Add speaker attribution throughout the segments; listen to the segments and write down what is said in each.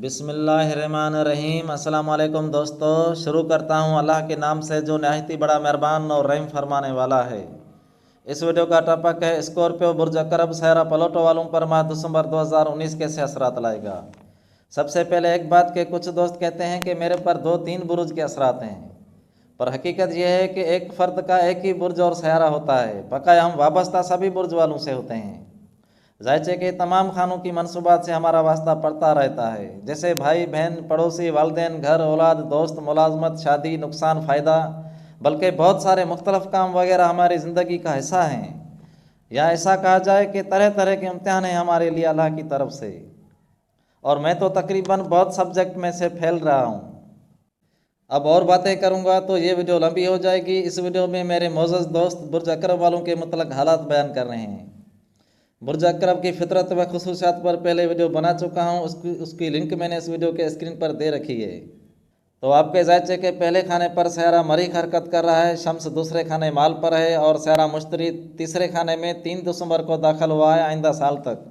Speaker 1: बिस्मिल्लाहिर्रहमानिर्रहीम। अस्सलाम वालेकुम दोस्तों, शुरू करता हूँ अल्लाह के नाम से जो नहायत ही बड़ा मेहरबान और रहम फरमाने वाला है। इस वीडियो का टॉपिक है स्कॉर्पियो बुर्ज अकरब सहरा पलोटो वालों पर माह दिसंबर 2019 कैसे असरात लाएगा। सबसे पहले एक बात के कुछ दोस्त कहते हैं कि मेरे पर 2-3 बुर्ज के असरात हैं, पर हकीकत यह है कि एक फ़र्द का एक ही बुर्ज और सहरा होता है। बकाया हम वाबस्ता सभी बुर्ज वालों से होते हैं। जायचे के तमाम खानों की मनसूबात से हमारा वास्ता पड़ता रहता है, जैसे भाई बहन, पड़ोसी, वालदेन, घर, औलाद, दोस्त, मुलाजमत, शादी, नुकसान, फ़ायदा, बल्कि बहुत सारे मुख्तलिफ काम वगैरह हमारी ज़िंदगी का हिस्सा हैं। या ऐसा कहा जाए कि तरह तरह के इम्तिहान हैं हमारे लिए अल्लाह की तरफ से, और मैं तो तकरीबन बहुत सब्जेक्ट में से फैल रहा हूँ। अब और बातें करूँगा तो ये वीडियो लंबी हो जाएगी। इस वीडियो में मेरे मोअज़्ज़ज़ दोस्त बुर्ज अकरब वालों के मुतल्लिक़ हालात बयान कर रहे हैं। बुर्ज अकरब की फितरत व खुसूसियात पर पहले वीडियो बना चुका हूँ, उसकी लिंक मैंने इस वीडियो के स्क्रीन पर दे रखी है। तो आपके जायचे के पहले खाने पर सहरा मरीख हरकत कर रहा है, शम्स दूसरे खाने माल पर है और सहरा मुश्तरी तीसरे खाने में 3 दिसंबर को दाखिल हुआ है आइंदा साल तक।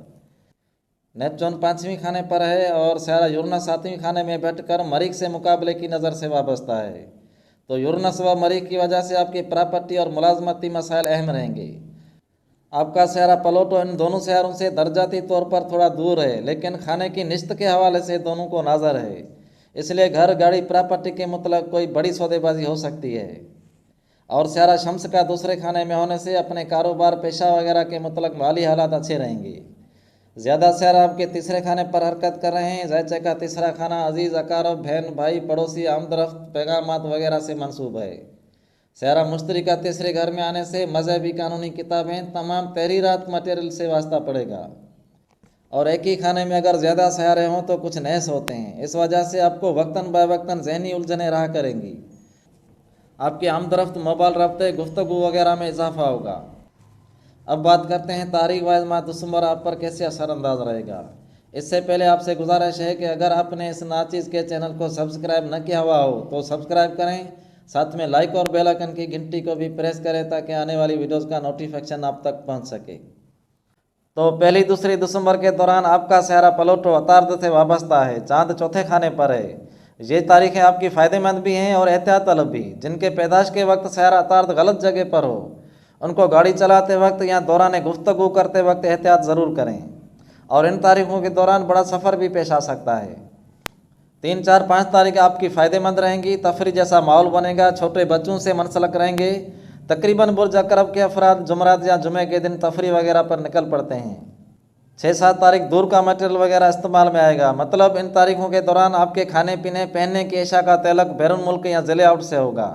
Speaker 1: नेपचून 5वीं खाने पर है और सहरा यूरनस 7वीं खाने में बैठकर मरीख से मुकाबले की नज़र से वाबस्ता है। तो यूरनस व मरीख की वजह से आपकी प्रॉपर्टी और मुलाजमती मसाइल अहम रहेंगे। आपका सहरा पलोटो इन दोनों शहरों से दर्जाती तौर पर थोड़ा दूर है, लेकिन खाने की निश्त के हवाले से दोनों को नाजर है। इसलिए घर, गाड़ी, प्रॉपर्टी के मतलब कोई बड़ी सौदेबाजी हो सकती है। और सहरा शम्स का दूसरे खाने में होने से अपने कारोबार, पेशा वगैरह के मतलब माली हालात अच्छे रहेंगे। ज़्यादा सहरा आपके तीसरे खाने पर हरकत कर रहे हैं। जायचे का तीसरा खाना अजीज़, अकारब, बहन, भाई, पड़ोसी, आमदरफ्त, पैगामात वगैरह से मंसूब है। सहरा मुश्तरी का तीसरे घर में आने से मजहबी, कानूनी किताबें, तमाम तहरीरात मटेरियल से वास्ता पड़ेगा। और एक ही खाने में अगर ज़्यादा सहारे हों तो कुछ नहस होते हैं। इस वजह से आपको वक्तन ब वक्तन जहनी उलझने रहा करेंगी। आपकी आमदरफ्त, मोबाइल रब्ते, गुफ्तगू वगैरह में इजाफा होगा। अब बात करते हैं तारीख वाइज माह दिसंबर आप पर कैसे असरअंदाज रहेगा। इससे पहले आपसे गुजारिश है कि अगर आपने इस नाचीज़ के चैनल को सब्सक्राइब न किया हुआ हो तो सब्सक्राइब करें, साथ में लाइक और बेल आइकन की घंटी को भी प्रेस करें ताकि आने वाली वीडियोस का नोटिफिकेशन आप तक पहुंच सके। तो पहली दूसरी दिसंबर के दौरान आपका सहरा पलोटो अतार्द से वाबस्ता है, चांद चौथे खाने पर है। ये तारीखें आपकी फ़ायदेमंद भी हैं और एहतियात तलब भी। जिनके पैदाश के वक्त सहरा अतार्द गलत जगह पर हो, उनको गाड़ी चलाते वक्त या दौरान गुफ्तगू करते वक्त एहतियात ज़रूर करें। और इन तारीखों के दौरान बड़ा सफ़र भी पेश आ सकता है। 3, 4, 5 तारीख आपकी फ़ायदेमंद रहेंगी। तफरी जैसा माहौल बनेगा, छोटे बच्चों से मनसलक रहेंगे। तकरीबन बुर्ज अकरब के अफराद जुमरात या जुमे के दिन तफरी वगैरह पर निकल पड़ते हैं। 6, 7 तारीख दूर का मटेरियल वगैरह इस्तेमाल में आएगा। मतलब इन तारीखों के दौरान आपके खाने पीने, पहनने की एशा का तल्लुक बैरून मुल्क या ज़िले आउट से होगा।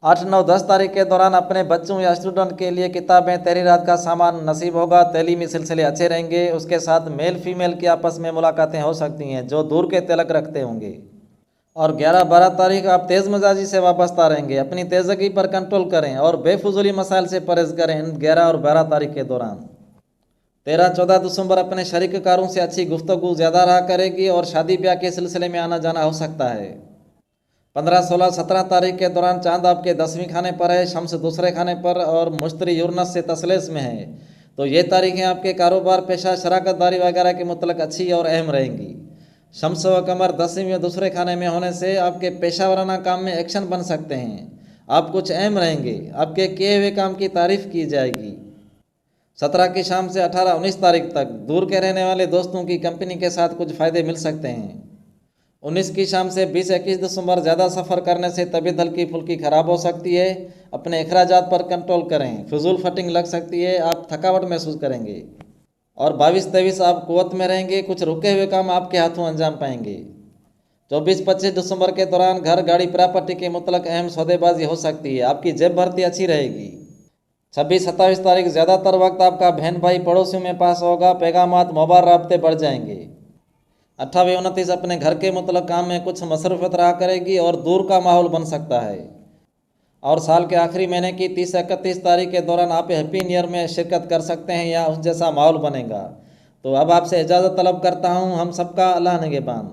Speaker 1: 8, 9, 10 तारीख के दौरान अपने बच्चों या स्टूडेंट के लिए किताबें, तहरीरात का सामान नसीब होगा। तलीमी सिलसिले अच्छे रहेंगे। उसके साथ मेल फीमेल की आपस में मुलाकातें हो सकती हैं जो दूर के तलक रखते होंगे। और 11, 12 तारीख आप तेज़ मिजाजी से वाबस्ता रहेंगे। अपनी तेज़गी पर कंट्रोल करें और बेफजूली मसाइल से परहेज़ करें इन 11 और 12 तारीख के दौरान। 13, 14 दिसंबर अपने शरीक कारों से अच्छी गुफ्तगू ज़्यादा रहा करेगी और शादी ब्याह के सिलसिले में आना जाना हो सकता है। 15, 16, 17 तारीख के दौरान चांद आपके 10वीं खाने पर है, शम्स दूसरे खाने पर और मुश्तरी यूरनस से तसलेस में है। तो ये तारीखें आपके कारोबार, पेशा, शराकतदारी वगैरह के मुतल्लिक़ अच्छी और अहम रहेंगी। शम्स व कमर 10वीं में दूसरे खाने में होने से आपके पेशा वराना काम में एक्शन बन सकते हैं। आप कुछ अहम रहेंगे। आपके किए हुए काम की तारीफ़ की जाएगी। 17 की शाम से 18, 19 तारीख तक दूर के रहने वाले दोस्तों की कंपनी के साथ कुछ फ़ायदे मिल सकते हैं। 19 की शाम से 20, 21 दिसंबर ज़्यादा सफ़र करने से तबीयत हल्की फुल्की ख़राब हो सकती है। अपने अखराजात पर कंट्रोल करें। फिजूल फटिंग लग सकती है, आप थकावट महसूस करेंगे। और 22, 23 आप कुव्वत में रहेंगे। कुछ रुके हुए काम आपके हाथों अंजाम पाएंगे। 24, 25 दिसंबर के दौरान घर, गाड़ी, प्रॉपर्टी के मुतल्लिक़ अहम सौदेबाजी हो सकती है। आपकी जेब भर्ती अच्छी रहेगी। 26, 27 तारीख ज़्यादातर वक्त आपका बहन, भाई, पड़ोसियों में पास होगा। पैगामात, मोबाइल राब्ते बढ़ जाएंगे। 28, 29 अपने घर के मुतल्लिक़ काम में कुछ मसरूफ़ियत रहा करेगी और दूर का माहौल बन सकता है। और साल के आखिरी महीने की 30, 31 तारीख के दौरान आप हैप्पी न्यू ईयर में शिरकत कर सकते हैं या उस जैसा माहौल बनेगा। तो अब आपसे इजाज़त तलब करता हूँ। हम सबका अल्लाह निगहबान।